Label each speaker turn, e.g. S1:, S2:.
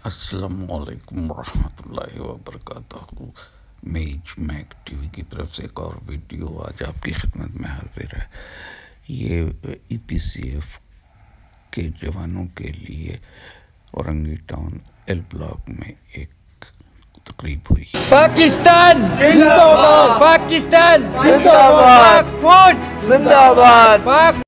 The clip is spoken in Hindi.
S1: अस्सलामुअलैकुम रहमतुल्लाहि व बरकातहू। मेज मैक टीवी की तरफ से एक और वीडियो आज आपकी खिदमत में हाजिर है। ये EPCF के जवानों के लिए औरंगी टाउन एल ब्लॉक में एक तकरीब हुई।
S2: पाकिस्तान जिंदाबाद, पाकिस्तान जिंदाबाद, पाक फौज जिंदाबाद, पाक